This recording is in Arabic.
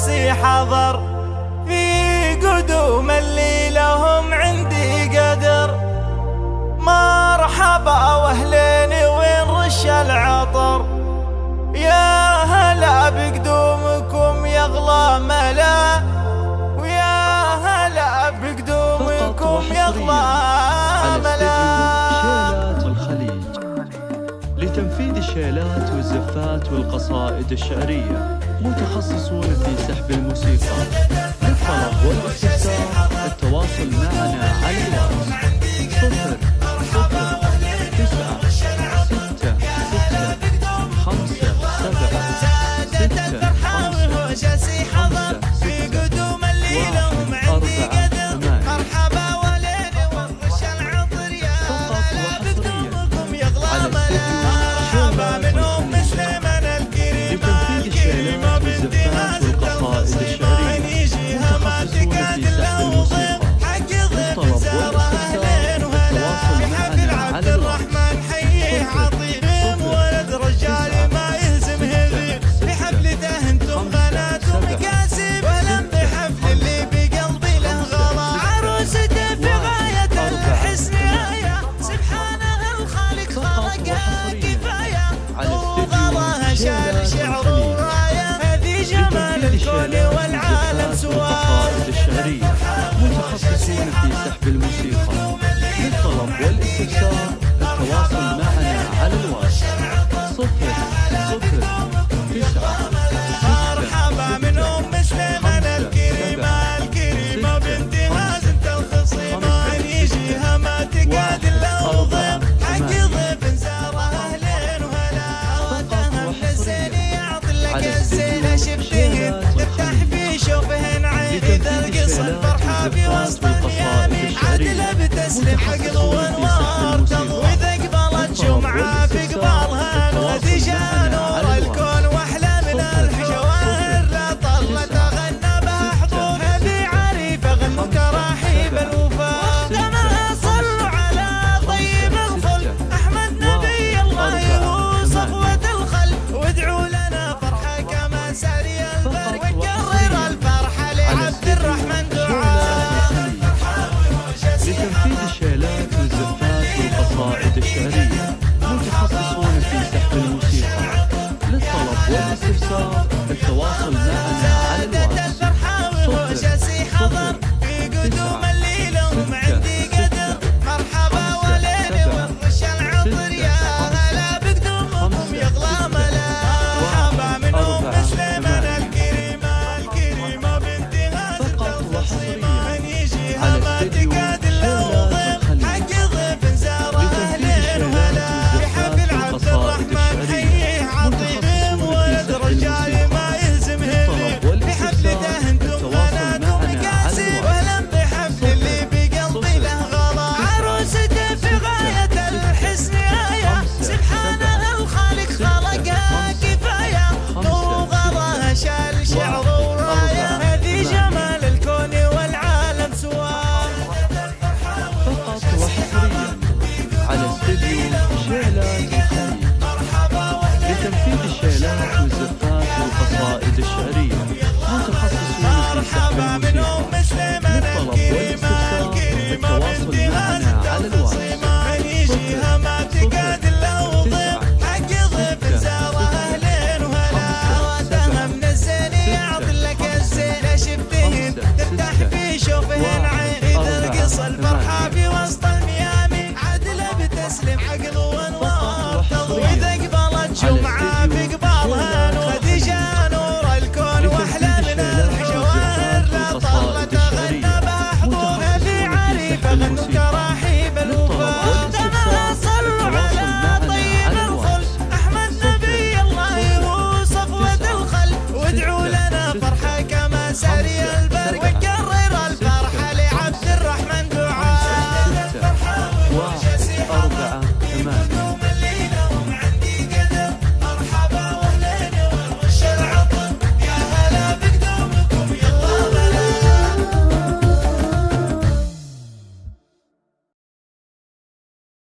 وجسي حضر في قدوم اللي لهم عندي قدر. مرحبا واهلين وين رش العطر، يا هلا بقدومكم يا اغلى ملا، ويا هلا بقدومكم يا اغلى ملا. شيلات الخليج لتنفيذ الشيلات والزفات والقصائد الشعرية، متخصصون في سحب الموسيقى. للطلب والاستفسار التواصل معنا على الواتس 0 تفتح في شوفهن عيني ذا القصة الفرحة في وسط